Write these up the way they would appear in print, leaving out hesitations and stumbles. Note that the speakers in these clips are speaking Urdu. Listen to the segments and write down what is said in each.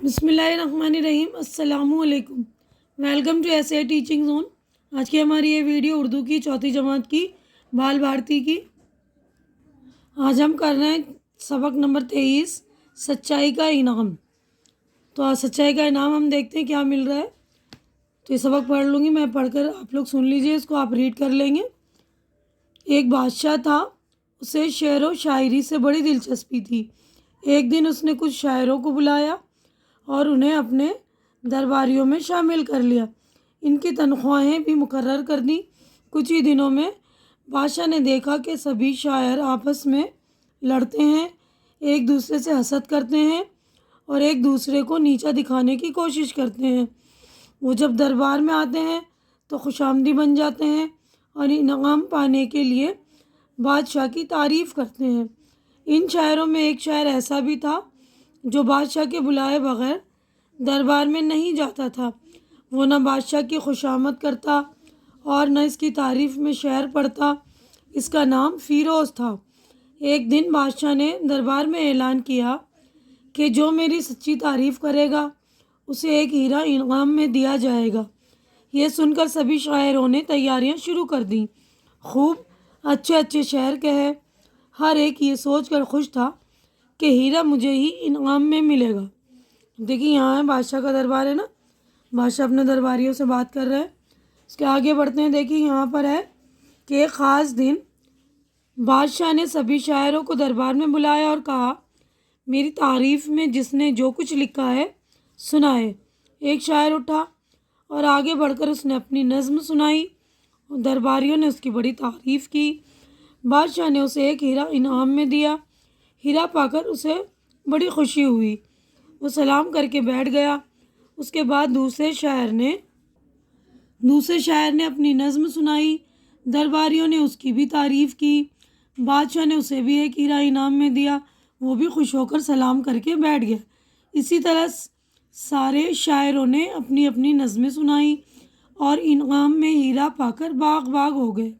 بسم اللہ الرحمن الرحیم۔ السلام علیکم، welcome to S A teaching zone. آج کی ہماری یہ ویڈیو اردو کی چوتھی جماعت کی بال بھارتی کی۔ آج ہم کر رہے ہیں سبق نمبر 23، سچائی کا انعام۔ تو آج سچائی کا انعام ہم دیکھتے ہیں کیا مل رہا ہے۔ تو یہ سبق پڑھ لوں گی میں، پڑھ کر آپ لوگ سن لیجئے، اس کو آپ ریڈ کر لیں گے۔ ایک بادشاہ تھا، اسے شعر و شاعری سے بڑی دلچسپی تھی۔ ایک دن اس نے کچھ شاعروں کو بلایا اور انہیں اپنے درباریوں میں شامل کر لیا۔ ان کی تنخواہیں بھی مقرر کر دیں۔ کچھ ہی دنوں میں بادشاہ نے دیکھا کہ سبھی شاعر آپس میں لڑتے ہیں، ایک دوسرے سے حسد کرتے ہیں اور ایک دوسرے کو نیچا دکھانے کی کوشش کرتے ہیں۔ وہ جب دربار میں آتے ہیں تو خوشامدی بن جاتے ہیں اور انعام پانے کے لیے بادشاہ کی تعریف کرتے ہیں۔ ان شاعروں میں ایک شاعر ایسا بھی تھا جو بادشاہ کے بلائے بغیر دربار میں نہیں جاتا تھا۔ وہ نہ بادشاہ کی خوشامد کرتا اور نہ اس کی تعریف میں شعر پڑھتا۔ اس کا نام فیروز تھا۔ ایک دن بادشاہ نے دربار میں اعلان کیا کہ جو میری سچی تعریف کرے گا اسے ایک ہیرا انعام میں دیا جائے گا۔ یہ سن کر سبھی شاعروں نے تیاریاں شروع کر دیں، خوب اچھے اچھے شعر کہے۔ ہر ایک یہ سوچ کر خوش تھا کہ ہیرا مجھے ہی انعام میں ملے گا۔ دیکھیے یہاں ہے بادشاہ کا دربار ہے نا، بادشاہ اپنے درباریوں سے بات کر رہے ہیں۔ اس کے آگے بڑھتے ہیں۔ دیکھیے یہاں پر ہے کہ ایک خاص دن بادشاہ نے سبھی شاعروں کو دربار میں بلایا اور کہا، میری تعریف میں جس نے جو کچھ لکھا ہے سنائے۔ ایک شاعر اٹھا اور آگے بڑھ کر اس نے اپنی نظم سنائی۔ درباریوں نے اس کی بڑی تعریف کی۔ بادشاہ نے اسے ایک ہیرا انعام میں دیا۔ ہیرا پا کر اسے بڑی خوشی ہوئی۔ وہ سلام کر کے بیٹھ گیا۔ اس کے بعد دوسرے شاعر نے اپنی نظم سنائی۔ درباریوں نے اس کی بھی تعریف کی۔ بادشاہ نے اسے بھی ایک ہیرا انعام میں دیا۔ وہ بھی خوش ہو کر سلام کر کے بیٹھ گیا۔ اسی طرح سارے شاعروں نے اپنی اپنی نظمیں سنائی اور انعام میں ہیرا پا کر باغ باغ ہو گئے۔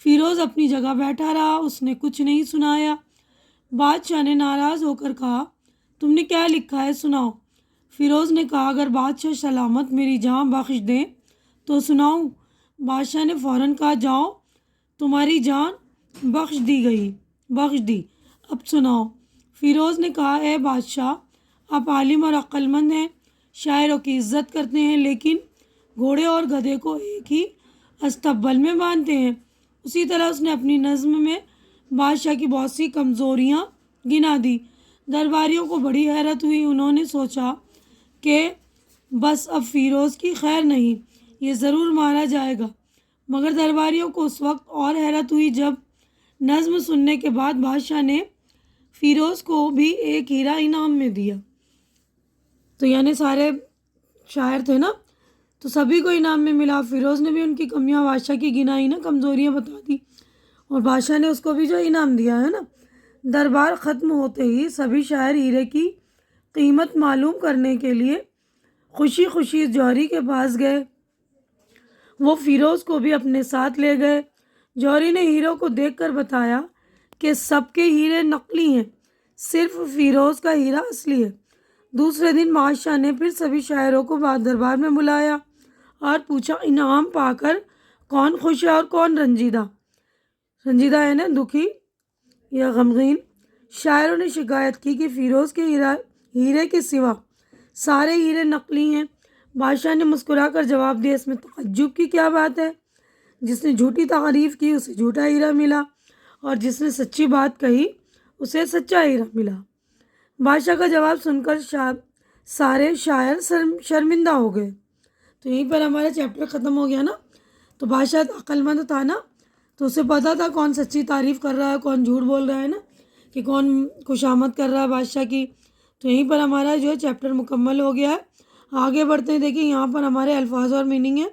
فیروز اپنی جگہ بیٹھا رہا، اس نے کچھ نہیں سنایا۔ بادشاہ نے ناراض ہو کر کہا، تم نے کیا لکھا ہے سناؤ۔ فیروز نے کہا، اگر بادشاہ سلامت میری جان بخش دیں تو سناؤں۔ بادشاہ نے فوراً کہا، جاؤ، تمہاری جان بخش دی، اب سناؤ۔ فیروز نے کہا، اے بادشاہ، آپ عالم اور عقل مند ہیں، شاعروں کی عزت کرتے ہیں، لیکن گھوڑے اور گدھے کو ایک ہی استبل میں باندھتے ہیں۔ اسی طرح اس نے اپنی نظم میں بادشاہ کی بہت سی کمزوریاں گنا دی۔ درباریوں کو بڑی حیرت ہوئی۔ انہوں نے سوچا کہ بس اب فیروز کی خیر نہیں، یہ ضرور مارا جائے گا۔ مگر درباریوں کو اس وقت اور حیرت ہوئی جب نظم سننے کے بعد بادشاہ نے فیروز کو بھی ایک ہیرا انعام میں دیا۔ تو یعنی سارے شاعر تھے نا، تو سبھی کو انعام میں ملا۔ فیروز نے بھی ان کی کمیاں بادشاہ کی گنائی نا، کمزوریاں بتا دی، اور بادشاہ نے اس کو بھی جو انعام دیا ہے نا۔ دربار ختم ہوتے ہی سبھی شاعر ہیرے کی قیمت معلوم کرنے کے لیے خوشی خوشی جوہری کے پاس گئے۔ وہ فیروز کو بھی اپنے ساتھ لے گئے۔ جوہری نے ہیروں کو دیکھ کر بتایا کہ سب کے ہیرے نقلی ہیں، صرف فیروز کا ہیرا اصلی ہے۔ دوسرے دن بادشاہ نے پھر سبھی شاعروں کو دربار میں بلایا اور پوچھا، انعام پا کر کون خوش ہے اور کون رنجیدہ ہے نا، دکھی یا غمگین۔ شاعروں نے شکایت کی کہ فیروز کے ہیرے کے سوا سارے ہیرے نقلی ہیں۔ بادشاہ نے مسکرا کر جواب دیا، اس میں تعجب کی کیا بات ہے؟ جس نے جھوٹی تعریف کی اسے جھوٹا ہیرا ملا، اور جس نے سچی بات کہی اسے سچا ہیرا ملا۔ بادشاہ کا جواب سن کر سارے شاعر شرمندہ ہو گئے۔ تو یہیں پر ہمارا چیپٹر ختم ہو گیا نا۔ تو بادشاہ عقل مند تھا نا، تو اسے پتا تھا کون سچی تعریف کر رہا ہے، کون جھوٹ بول رہا ہے نا، کہ کون خوشامد کر رہا ہے بادشاہ کی۔ تو یہیں پر ہمارا جو ہے چیپٹر مکمل ہو گیا ہے۔ آگے بڑھتے ہیں۔ دیکھیں یہاں پر ہمارے الفاظ اور میننگ ہے۔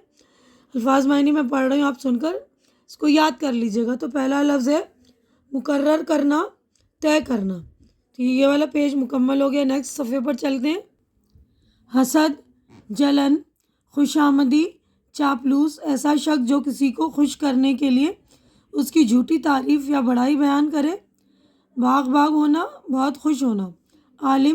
الفاظ معنی میں پڑھ رہی ہوں، آپ سن کر اس کو یاد کر لیجیے گا۔ تو پہلا لفظ ہے مقرر کرنا، طے کرنا۔ تو یہ والا پیج مکمل ہو گیا۔ نیکسٹ صفحے پر چلتے ہیں۔ حسد، جلن، خوشامدی، چاپلوس، ایسا شخص جو کسی کو خوش کرنے کے لیے اس کی جھوٹی تعریف یا بڑائی بیان کرے۔ باغ باغ ہونا، بہت خوش ہونا۔ عالم،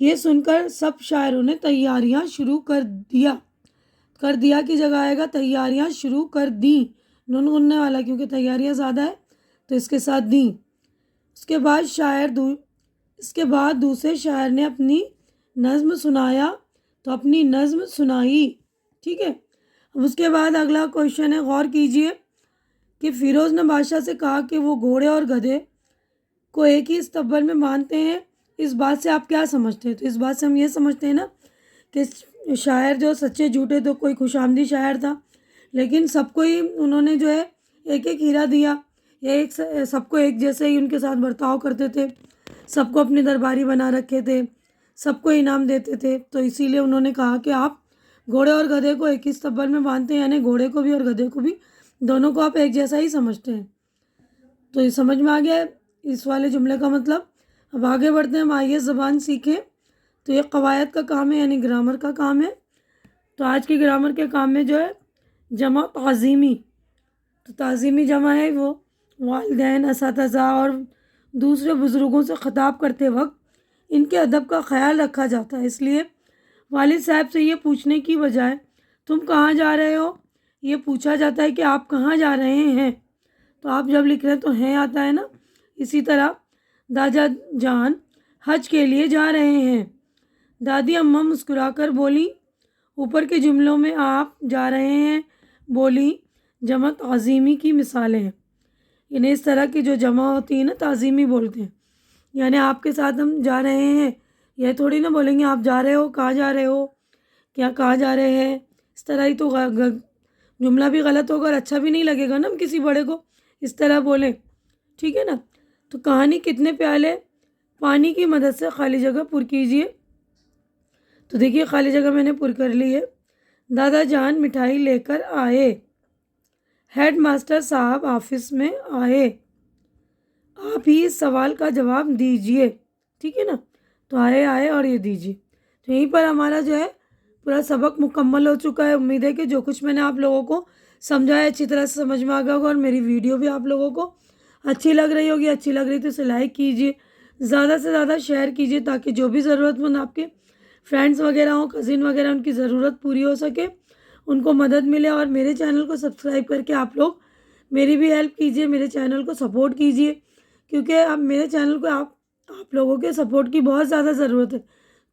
یہ سن کر سب شاعروں نے تیاریاں شروع کر دیا کی جگہ آئے گا تیاریاں شروع کر دیں، نون غننے والا کیونکہ تیاریاں زیادہ ہے تو اس کے ساتھ دیں۔ اس کے بعد دوسرے شاعر نے اپنی نظم سنایا تو اپنی نظم سنائی، ٹھیک ہے۔ اب اس کے بعد اگلا کویشچن ہے، غور کیجئے کہ فیروز نے بادشاہ سے کہا کہ وہ گھوڑے اور گدھے کو ایک ہی استبل میں باندھتے ہیں، اس بات سے آپ کیا سمجھتے ہیں؟ تو اس بات سے ہم یہ سمجھتے ہیں نا کہ شاعر جو سچے جھوٹے تو کوئی خوش آمدی شاعر تھا، لیکن سب کو ہی انہوں نے جو ہے ایک ایک ہیرا دیا، سب کو ایک جیسے ہی ان کے ساتھ برتاؤ کرتے تھے، سب کو اپنے درباری بنا رکھے تھے، سب کو انعام دیتے تھے، تو اسی لیے انہوں نے کہا کہ آپ گھوڑے اور گدھے کو ایک ہی استبل میں باندھتے ہیں، یعنی گھوڑے کو بھی اور گدھے کو بھی دونوں کو آپ ایک جیسا ہی سمجھتے ہیں۔ تو یہ سمجھ میں آ گیا اس والے جملے کا مطلب۔ اب آگے بڑھتے ہیں، ہم آئیے زبان سیکھیں۔ تو یہ قواعد کا کام ہے، یعنی گرامر کا کام ہے۔ تو آج کی گرامر کے کام میں جو ہے جمع تعظیمی، تو تعظیمی جمع ہے وہ والدین، اساتذہ اور دوسرے بزرگوں سے خطاب کرتے وقت ان کے ادب کا خیال رکھا جاتا ہے، اس لیے والد صاحب سے یہ پوچھنے کی بجائے تم کہاں جا رہے ہو یہ پوچھا جاتا ہے کہ آپ کہاں جا رہے ہیں۔ تو آپ جب لکھ رہے ہیں تو ہیں آتا ہے نا۔ اسی طرح دادا جان حج کے لیے جا رہے ہیں، دادی اماں مسکرا کر بولی۔ اوپر کے جملوں میں آپ جا رہے ہیں بولی جمع تعظیمی کی مثالیں ہیں، یعنی اس طرح کی جو جمع ہوتی ہے نا تعظیمی بولتے ہیں، یعنی آپ کے ساتھ ہم جا رہے ہیں، یہ تھوڑی نہ بولیں گے آپ جا رہے ہو، کہاں جا رہے ہو، کیا کہاں جا رہے ہیں، اس طرح ہی تو جملہ بھی غلط ہوگا اور اچھا بھی نہیں لگے گا نا ہم کسی بڑے کو اس طرح بولیں، ٹھیک ہے نا۔ تو کہانی کتنے پیالے پانی کی مدد سے خالی جگہ پر کیجیے۔ تو دیکھیے خالی جگہ میں نے پر کر لی ہے۔ دادا جان مٹھائی لے کر آئے، ہیڈ ماسٹر صاحب آفس میں آئے، آپ ہی اس سوال کا جواب دیجیے، ٹھیک ہے نا۔ تو آئے اور یہ دیجیے۔ تو یہیں پر ہمارا جو ہے پورا سبق مکمل ہو چکا ہے۔ امید ہے کہ جو کچھ میں نے آپ لوگوں کو سمجھایا اچھی طرح سے سمجھ میں آ گیا ہوگا، اور میری ویڈیو بھی آپ لوگوں کو اچھی لگ رہی ہوگی۔ اچھی لگ رہی تو اسے لائک کیجیے، زیادہ سے زیادہ شیئر کیجیے تاکہ جو بھی ضرورت مند آپ کے فرینڈس وغیرہ ہوں، کزن وغیرہ، ان کی ضرورت پوری ہو سکے، ان کو مدد ملے۔ اور میرے چینل کو سبسکرائب کر کے آپ لوگ میری بھی ہیلپ کیجیے، میرے چینل کو سپورٹ کیجیے، کیونکہ اب میرے چینل کو آپ لوگوں کے سپورٹ کی بہت زیادہ ضرورت ہے۔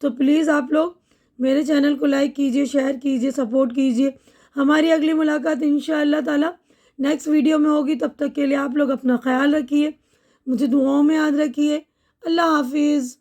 تو پلیز آپ لوگ میرے چینل کو لائک کیجیے، شیئر کیجیے، سپورٹ کیجیے۔ ہماری اگلی ملاقات انشاءاللہ تعالی نیکسٹ ویڈیو میں ہوگی۔ تب تک کے لیے آپ لوگ اپنا خیال رکھیے، مجھے دعاؤں میں یاد رکھیے۔ اللہ حافظ۔